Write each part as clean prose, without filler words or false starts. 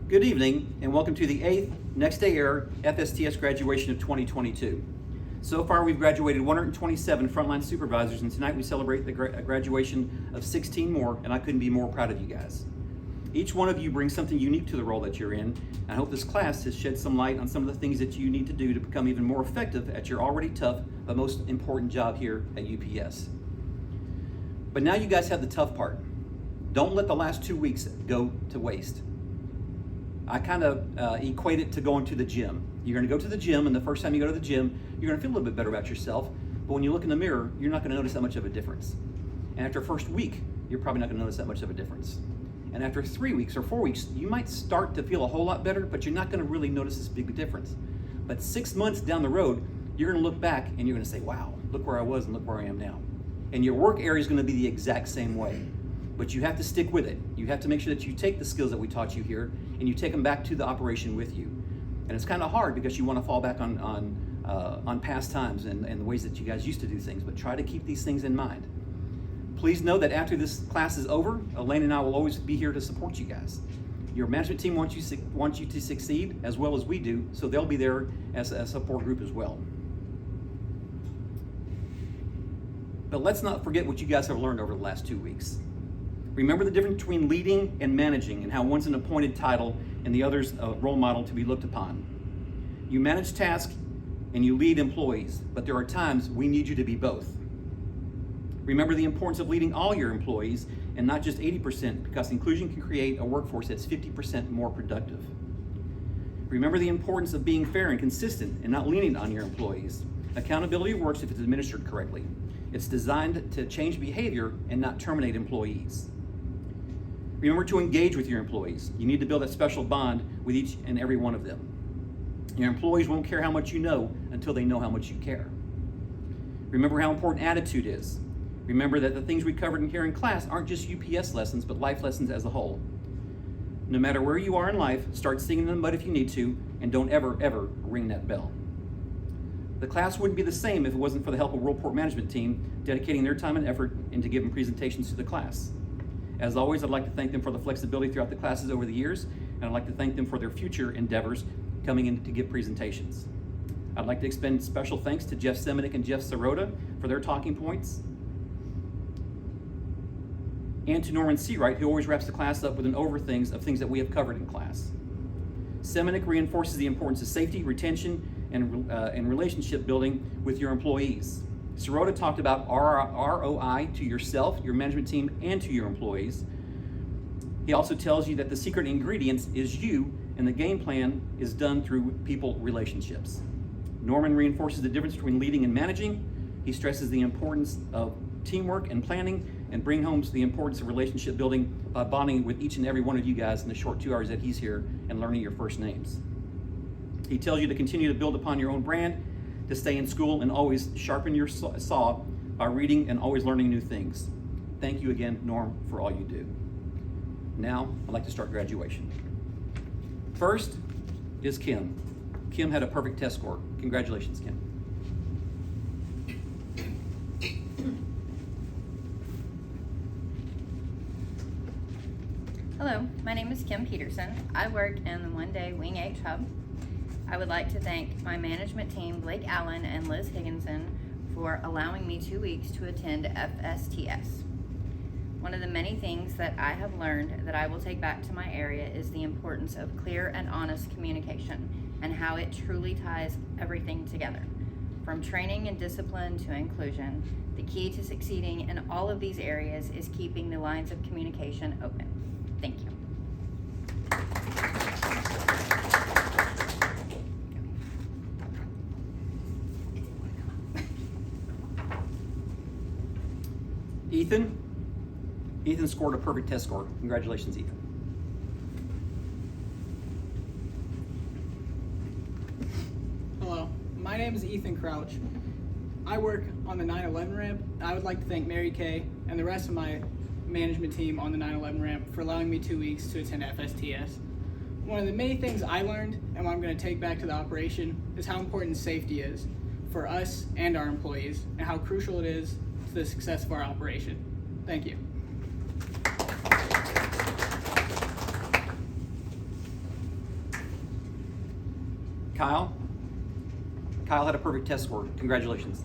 Good evening and welcome to the 8th Next Day Air FSTS graduation of 2022. So far we've graduated 127 frontline supervisors, and tonight we celebrate the graduation of 16 more, and I couldn't be more proud of you guys. Each one of you brings something unique to the role that you're in. I hope this class has shed some light on some of the things that you need to do to become even more effective at your already tough but most important job here at UPS. But now you guys have the tough part. Don't let the last 2 weeks go to waste. I kind of equate it to going to the gym. You're going to go to the gym, and the first time you go to the gym, you're going to feel a little bit better about yourself. But when you look in the mirror, you're not going to notice that much of a difference. And after first week, you're probably not going to notice that much of a difference. And after 3 weeks or 4 weeks, you might start to feel a whole lot better, but you're not going to really notice this big difference. But 6 months down the road, you're going to look back and you're going to say, wow, look where I was and look where I am now. And your work area is going to be the exact same way. But you have to stick with it. You have to make sure that you take the skills that we taught you here and you take them back to the operation with you. And it's kind of hard because you want to fall back on past times and the ways that you guys used to do things, but try to keep these things in mind. Please know that after this class is over, Elaine and I will always be here to support you guys. Your management team wants you to succeed as well as we do, so they'll be there as a support group as well. But let's not forget what you guys have learned over the last 2 weeks. Remember the difference between leading and managing, and how one's an appointed title and the other's a role model to be looked upon. You manage tasks and you lead employees, but there are times we need you to be both. Remember the importance of leading all your employees and not just 80%, because inclusion can create a workforce that's 50% more productive. Remember the importance of being fair and consistent and not leaning on your employees. Accountability works if it's administered correctly. It's designed to change behavior and not terminate employees. Remember to engage with your employees. You need to build a special bond with each and every one of them. Your employees won't care how much you know until they know how much you care. Remember how important attitude is. Remember that the things we covered here in class aren't just UPS lessons, but life lessons as a whole. No matter where you are in life, start singing in the mud if you need to, and don't ever, ever ring that bell. The class wouldn't be the same if it wasn't for the help of Worldport Management Team dedicating their time and effort into giving presentations to the class. As always, I'd like to thank them for the flexibility throughout the classes over the years, and I'd like to thank them for their future endeavors coming in to give presentations. I'd like to extend special thanks to Jeff Semenik and Jeff Sirota for their talking points, and to Norman Seawright, who always wraps the class up with an over things that we have covered in class. Semenik reinforces the importance of safety, retention, and relationship building with your employees. Sirota talked about ROI to yourself, your management team, and to your employees. He also tells you that the secret ingredients is you, and the game plan is done through people relationships. Norman reinforces the difference between leading and managing. He stresses the importance of teamwork and planning, and bring home the importance of relationship building by bonding with each and every one of you guys in the short 2 hours that he's here and learning your first names. He tells you to continue to build upon your own brand, to stay in school and always sharpen your saw by reading and always learning new things. Thank you again, Norm, for all you do. Now, I'd like to start graduation. First is Kim. Kim had a perfect test score. Congratulations, Kim. Hello, my name is Kim Peterson. I work in the one-day Wing H Hub. I would like to thank my management team, Blake Allen and Liz Higginson, for allowing me 2 weeks to attend FSTS. One of the many things that I have learned that I will take back to my area is the importance of clear and honest communication and how it truly ties everything together. From training and discipline to inclusion, the key to succeeding in all of these areas is keeping the lines of communication open. Thank you. Ethan scored a perfect test score. Congratulations, Ethan. Hello, my name is Ethan Crouch. I work on the 911 ramp. I would like to thank Mary Kay and the rest of my management team on the 911 ramp for allowing me 2 weeks to attend FSTS. One of the many things I learned and what I'm going to take back to the operation is how important safety is for us and our employees, and how crucial it is to the success of our operation. Thank you. Kyle had a perfect test score. Congratulations.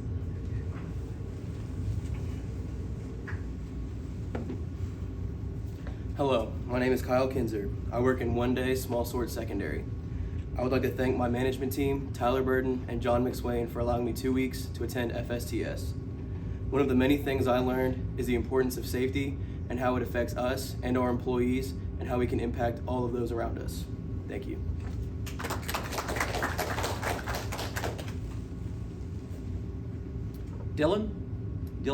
Hello, my name is Kyle Kinzer. I work in 1-day small sword secondary. I would like to thank my management team, Tyler Burden and John McSwain, for allowing me 2 weeks to attend FSTS. One of the many things I learned is the importance of safety and how it affects us and our employees and how we can impact all of those around us. Thank you. Dylan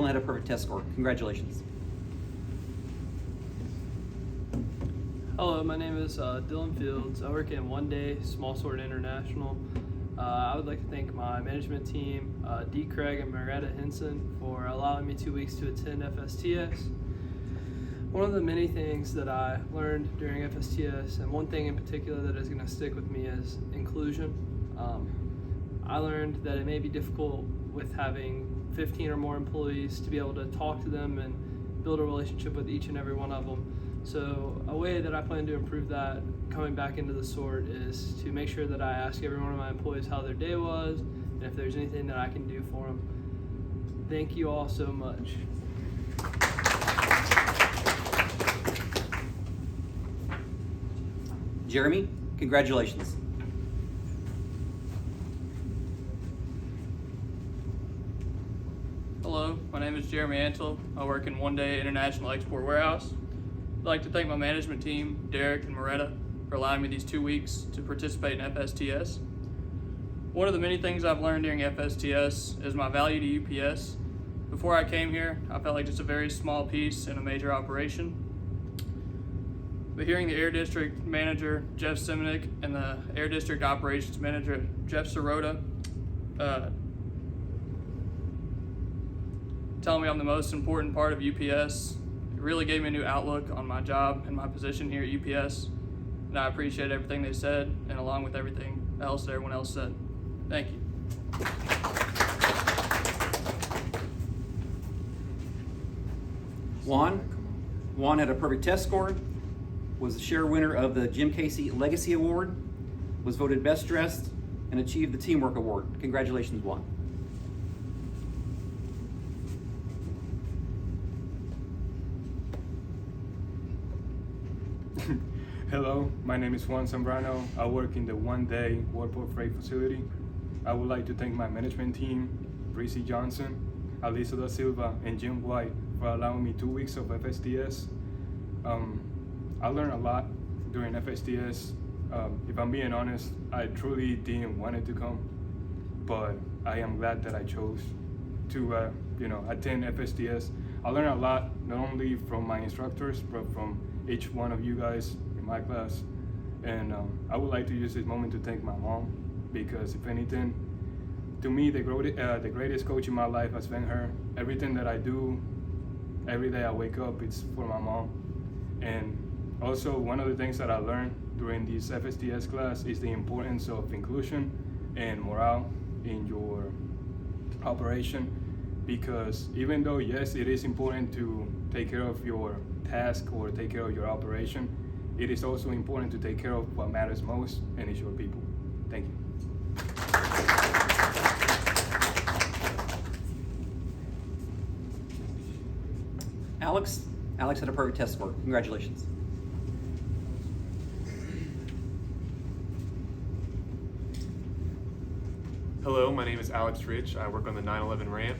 had a perfect test score. Congratulations. Hello, my name is Dylan Fields. I work in 1-day Small Sword International. I would like to thank my management team, D. Craig and Marietta Henson, for allowing me 2 weeks to attend FSTS. One of the many things that I learned during FSTS, and one thing in particular that is going to stick with me, is inclusion. I learned that it may be difficult with having 15 or more employees to be able to talk to them and build a relationship with each and every one of them. So a way that I plan to improve that coming back into the sword is to make sure that I ask every one of my employees how their day was and if there's anything that I can do for them. Thank you all so much. Jeremy, congratulations. Hello, my name is Jeremy Antle. I work in 1-day International Export Warehouse. I'd like to thank my management team, Derek and Moretta, for allowing me these 2 weeks to participate in FSTS. One of the many things I've learned during FSTS is my value to UPS. Before I came here, I felt like just a very small piece in a major operation. But hearing the Air District Manager, Jeff Simonik, and the Air District Operations Manager, Jeff Sirota, telling me I'm the most important part of UPS, it really gave me a new outlook on my job and my position here at UPS, and I appreciate everything they said, and along with everything else that everyone else said. Thank you. Juan had a perfect test score, was the share winner of the Jim Casey Legacy Award, was voted best dressed, and achieved the Teamwork Award. Congratulations, Juan. Hello, my name is Juan Zambrano. I work in the 1-day Worldport Freight facility. I would like to thank my management team, Breezy Johnson, Alisa da Silva, and Jim White for allowing me 2 weeks of FSTS. I learned a lot during FSTS. If I'm being honest, I truly didn't want it to come, but I am glad that I chose to attend FSTS. I learned a lot, not only from my instructors, but from each one of you guys in my class. And I would like to use this moment to thank my mom, because if anything, to me, the greatest coach in my life has been her. Everything that I do, every day I wake up, it's for my mom. And also, one of the things that I learned during this FSTS class is the importance of inclusion and morale in your operation. Because even though, yes, it is important to take care of your task or take care of your operation, it is also important to take care of what matters most, and it's your people. Thank you. Alex had a perfect test score. Congratulations. Hello, my name is Alex Rich. I work on the 911 ramp.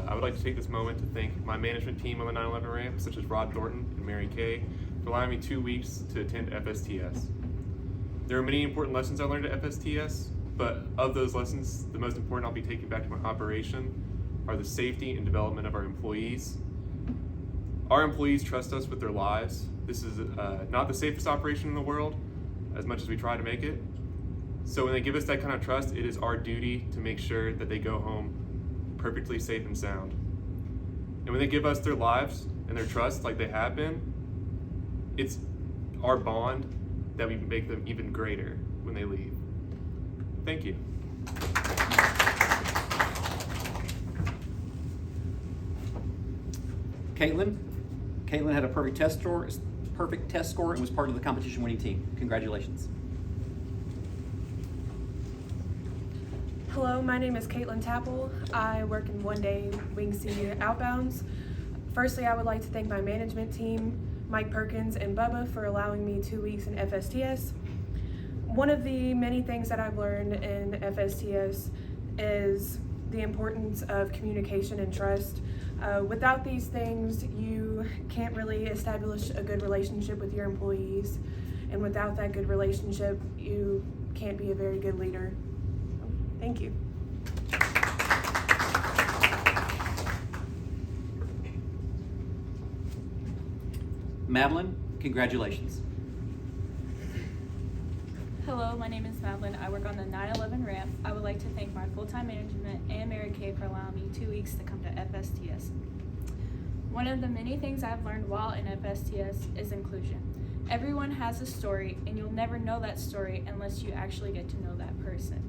I would like to take this moment to thank my management team on the 911 ramp, such as Rod Thornton and Mary Kay, for allowing me 2 weeks to attend FSTS. There are many important lessons I learned at FSTS, but of those lessons, the most important I'll be taking back to my operation are the safety and development of our employees. Our employees trust us with their lives. This is not the safest operation in the world, as much as we try to make it. So when they give us that kind of trust, it is our duty to make sure that they go home perfectly safe and sound. And when they give us their lives and their trust like they have been, it's our bond that we make them even greater when they leave. Thank you. Caitlin had a perfect test score and was part of the competition winning team. Congratulations. Hello, my name is Caitlin Tapple. I work in One Day Wing C Outbounds. Firstly, I would like to thank my management team, Mike Perkins and Bubba, for allowing me 2 weeks in FSTS. One of the many things that I've learned in FSTS is the importance of communication and trust. Without these things, you can't really establish a good relationship with your employees. And without that good relationship, you can't be a very good leader. Thank you. Madeline, congratulations. Hello, my name is Madeline. I work on the 911 ramp. I would like to thank my full-time management and Mary Kay for allowing me 2 weeks to come to FSTS. One of the many things I've learned while in FSTS is inclusion. Everyone has a story, and you'll never know that story unless you actually get to know that person.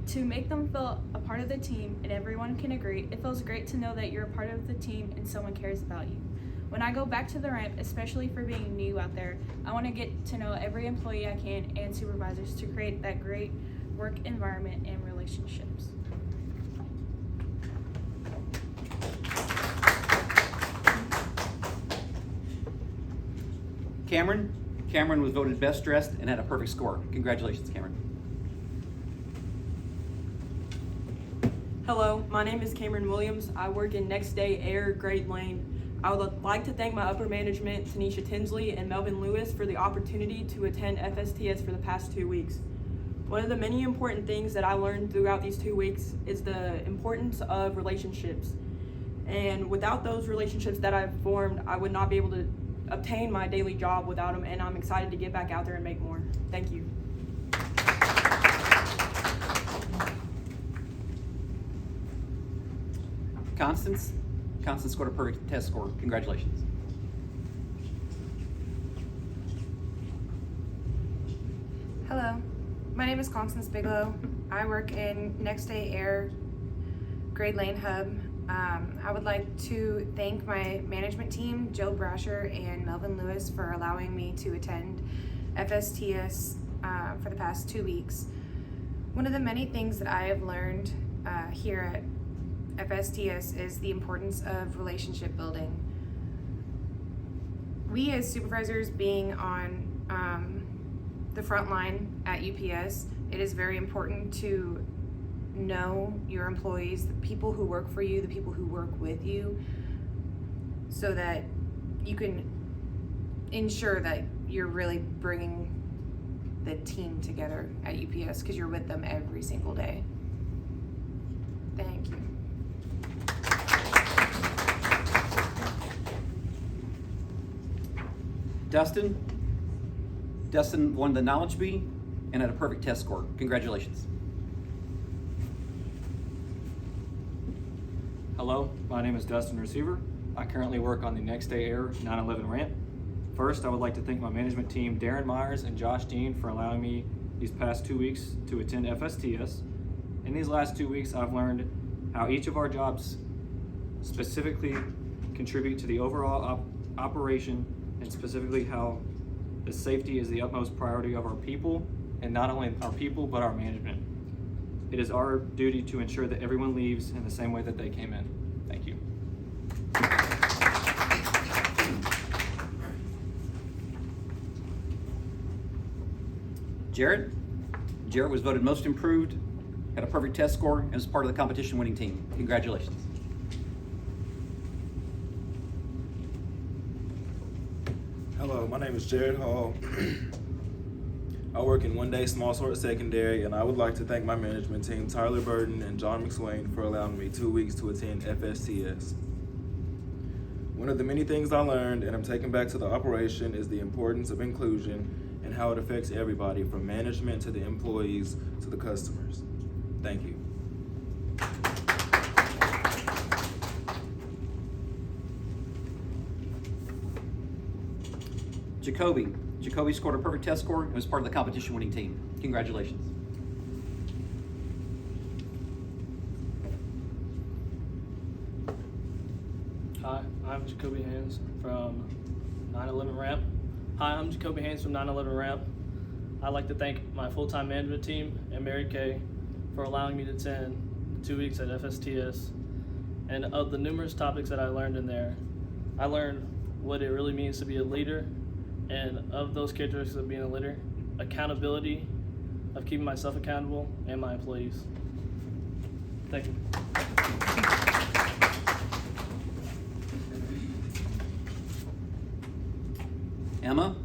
To make them feel a part of the team and everyone can agree, it feels great to know that you're a part of the team and someone cares about you. When I go back to the ramp, especially for being new out there, I want to get to know every employee I can and supervisors to create that great work environment and relationships. Cameron was voted best dressed and had a perfect score. Congratulations, Cameron. Hello, my name is Cameron Williams. I work in Next Day Air Grade Lane. I would like to thank my upper management, Tanisha Tinsley and Melvin Lewis, for the opportunity to attend FSTS for the past 2 weeks. One of the many important things that I learned throughout these 2 weeks is the importance of relationships. And without those relationships that I've formed, I would not be able to obtain my daily job without them, and I'm excited to get back out there and make more. Thank you. Constance scored a perfect test score. Congratulations. Hello, my name is Constance Bigelow. I work in Next Day Air Grade Lane Hub. I would like to thank my management team, Jill Brasher and Melvin Lewis, for allowing me to attend FSTS for the past 2 weeks. One of the many things that I have learned here at FSTS is the importance of relationship building. We as supervisors being on the front line at UPS, it is very important to know your employees, the people who work for you, the people who work with you, so that you can ensure that you're really bringing the team together at UPS because you're with them every single day. Thank you. Dustin won the Knowledge Bee and had a perfect test score. Congratulations. Hello, my name is Dustin Receiver. I currently work on the Next Day Air 911 ramp. First, I would like to thank my management team, Darren Myers and Josh Dean, for allowing me these past 2 weeks to attend FSTS. In these last 2 weeks, I've learned how each of our jobs specifically contribute to the overall operation, and specifically how the safety is the utmost priority of our people, and not only our people, but our management. It is our duty to ensure that everyone leaves in the same way that they came in. Thank you. Jarrett was voted most improved, had a perfect test score, and was part of the competition winning team. Congratulations. Hello, my name is Jared Hall. I work in One Day Small Sort Secondary, and I would like to thank my management team, Tyler Burden and John McSwain, for allowing me 2 weeks to attend FSTS. One of the many things I learned and I'm taking back to the operation is the importance of inclusion and how it affects everybody, from management to the employees to the customers. Thank you. Jacoby scored a perfect test score and was part of the competition winning team. Congratulations. Hi, I'm Jacoby Haynes from 911 Ramp. Hi, I'm Jacoby Haynes from 911 Ramp. I'd like to thank my full-time management team and Mary Kay for for allowing me to attend 2 weeks at FSTS. And of the numerous topics that I learned in there, I learned what it really means to be a leader, and of those characteristics of being a leader, accountability, of keeping myself accountable, and my employees. Thank you. Emma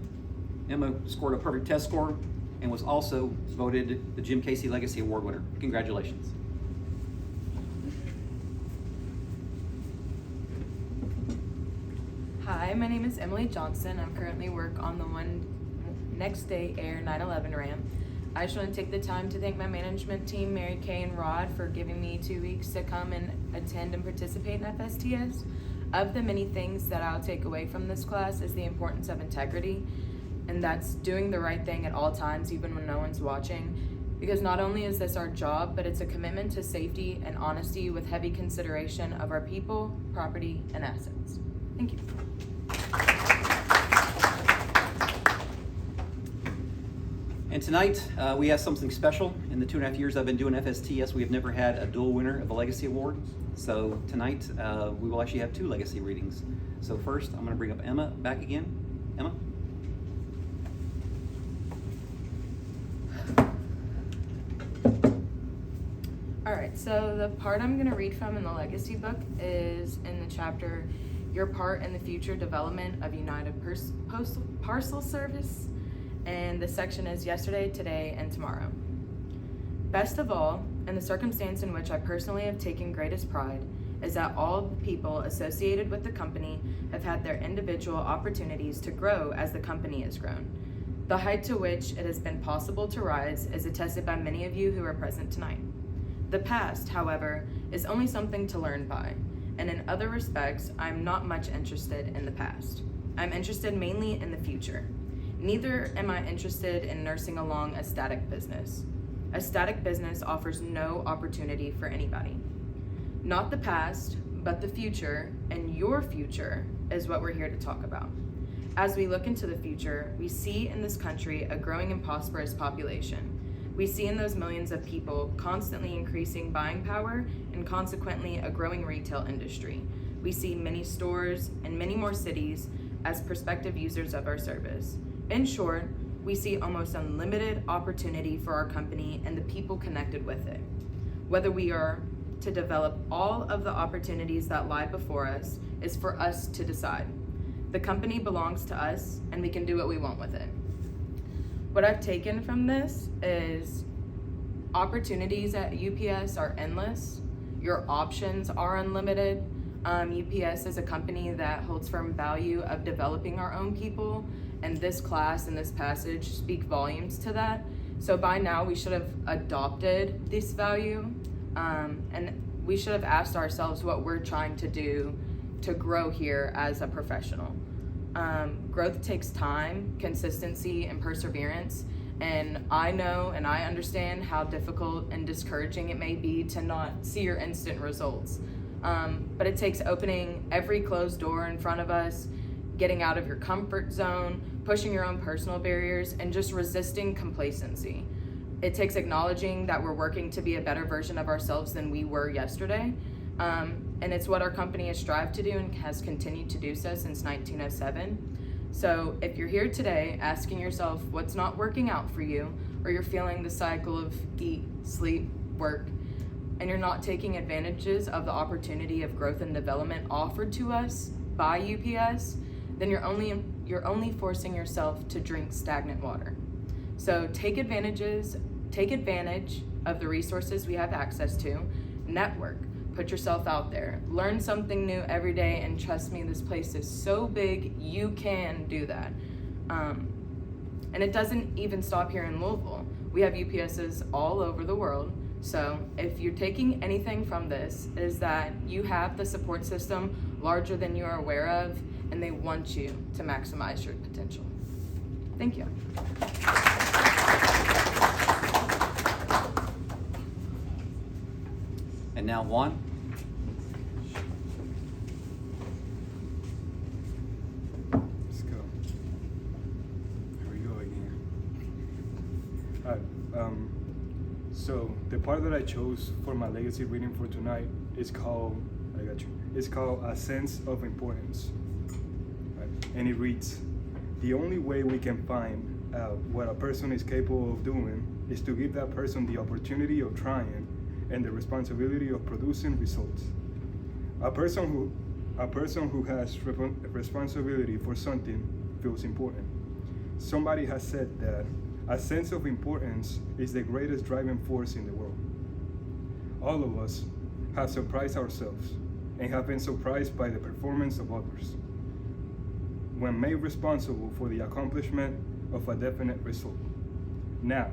scored a perfect test score and was also voted the Jim Casey Legacy Award winner. Congratulations. Hi, my name is Emily Johnson. I'm currently work on the Next Day Air 911 ramp. I just want to take the time to thank my management team, Mary Kay and Rod, for giving me 2 weeks to come and attend and participate in FSTS. Of the many things that I'll take away from this class is the importance of integrity, and that's doing the right thing at all times, even when no one's watching. Because not only is this our job, but it's a commitment to safety and honesty with heavy consideration of our people, property, and assets. Thank you. And tonight, we have something special. In the 2.5 years I've been doing FSTS, we have never had a dual winner of the Legacy Award. So tonight, we will actually have 2 Legacy readings. So first, I'm gonna bring up Emma back again. Emma? All right, so the part I'm gonna read from in the Legacy book is in the chapter, Your Part in the Future Development of United Postal Parcel Service. And the section is Yesterday, Today, and Tomorrow. Best of all, and the circumstance in which I personally have taken greatest pride, is that all the people associated with the company have had their individual opportunities to grow as the company has grown. The height to which it has been possible to rise is attested by many of you who are present tonight. The past, however, is only something to learn by, and in other respects, I'm not much interested in the past. I'm interested mainly in the future. Neither am I interested in nursing along a static business. A static business offers no opportunity for anybody. Not the past, but the future, and your future is what we're here to talk about. As we look into the future, we see in this country a growing and prosperous population. We see in those millions of people constantly increasing buying power and consequently a growing retail industry. We see many stores and many more cities as prospective users of our service. In short, we see almost unlimited opportunity for our company and the people connected with it. Whether we are to develop all of the opportunities that lie before us is for us to decide. The company belongs to us and we can do what we want with it. What I've taken from this is opportunities at UPS are endless. Your options are unlimited. UPS is a company that holds firm value of developing our own people, and this class and this passage speak volumes to that. So by now we should have adopted this value, and we should have asked ourselves what we're trying to do to grow here as a professional. Growth takes time, consistency, and perseverance, and I know and I understand how difficult and discouraging it may be to not see your instant results. But it takes opening every closed door in front of us, getting out of your comfort zone, pushing your own personal barriers, and just resisting complacency. It takes acknowledging that we're working to be a better version of ourselves than we were yesterday. And it's what our company has strived to do and has continued to do so since 1907. So if you're here today asking yourself what's not working out for you, or you're feeling the cycle of eat, sleep, work, and you're not taking advantages of the opportunity of growth and development offered to us by UPS, then you're only forcing yourself to drink stagnant water. So take advantage of the resources we have access to, network, put yourself out there, learn something new every day, and trust me, this place is so big, you can do that. And it doesn't even stop here in Louisville. We have UPSs all over the world. So if you're taking anything from this, is that you have the support system larger than you are aware of, and they want you to maximize your potential. Thank you. And now Juan. Let's go. Here we go again. All right. So the part that I chose for my legacy reading for tonight is called, it's called A Sense of Importance. Right? And it reads, the only way we can find out what a person is capable of doing is to give that person the opportunity of trying and the responsibility of producing results. A person who has responsibility for something feels important. Somebody has said that a sense of importance is the greatest driving force in the world. All of us have surprised ourselves and have been surprised by the performance of others when made responsible for the accomplishment of a definite result. Now,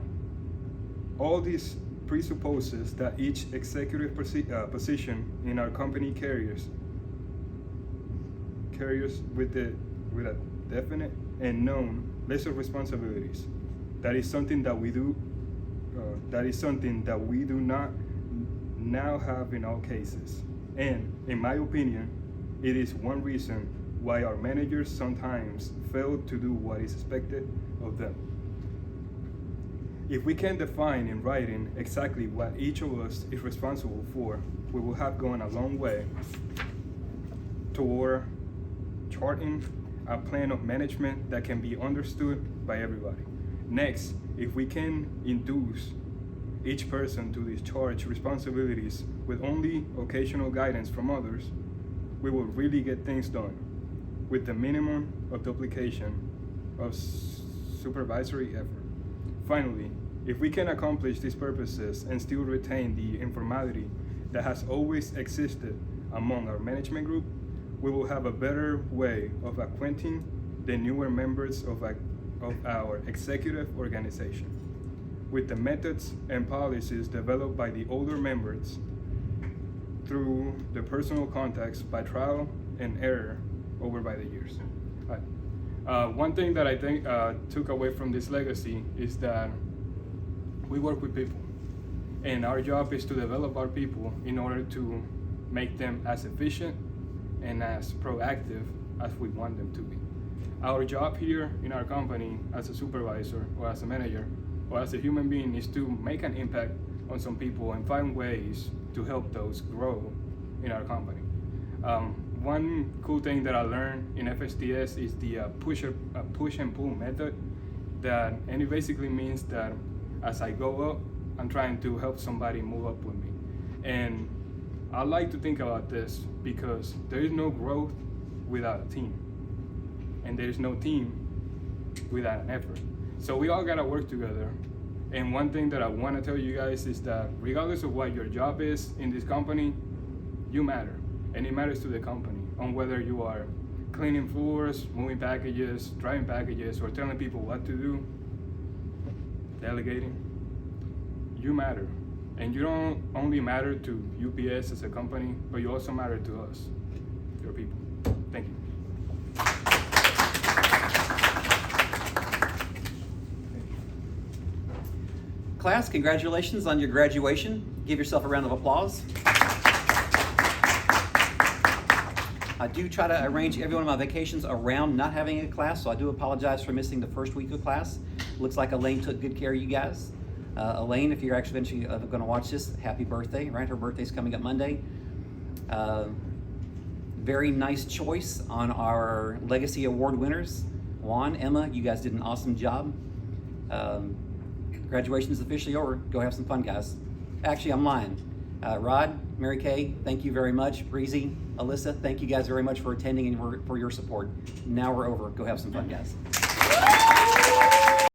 all this presupposes that each executive position in our company carries with a definite and known list of responsibilities. That is something that we do. That is something that we do not now have in all cases. And in my opinion, it is one reason why our managers sometimes fail to do what is expected of them. If we can define in writing exactly what each of us is responsible for, we will have gone a long way toward charting a plan of management that can be understood by everybody. Next, if we can induce each person to discharge responsibilities with only occasional guidance from others, we will really get things done with the minimum of duplication of supervisory effort. Finally, if we can accomplish these purposes and still retain the informality that has always existed among our management group, we will have a better way of acquainting the newer members of our executive organization with the methods and policies developed by the older members through the personal contacts by trial and error over by the years. One thing that I think took away from this legacy is that we work with people, and our job is to develop our people in order to make them as efficient and as proactive as we want them to be. Our job here in our company as a supervisor or as a manager or as a human being is to make an impact on some people and find ways to help those grow in our company. One cool thing that I learned in FSTS is the push and pull method, and it basically means that as I go up, I'm trying to help somebody move up with me. And I like to think about this because there is no growth without a team, and there is no team without an effort. So we all gotta work together. And one thing that I wanna tell you guys is that regardless of what your job is in this company, you matter, and it matters to the company on whether you are cleaning floors, moving packages, driving packages, or telling people what to do, delegating. You matter. And you don't only matter to UPS as a company, but you also matter to us, your people. Thank you. Class, congratulations on your graduation. Give yourself a round of applause. I do try to arrange every one of my vacations around not having a class, so I do apologize for missing the first week of class. Looks like Elaine took good care of you guys. Elaine, if you're actually eventually going to watch this, happy birthday, right? Her birthday's coming up Monday. Very nice choice on our Legacy Award winners. Juan, Emma, you guys did an awesome job. Graduation is officially over. Go have some fun, guys. Actually, I'm lying. Rod, Mary Kay, thank you very much. Breezy, Alyssa, thank you guys very much for attending and for your support. Now we're over. Go have some fun, guys.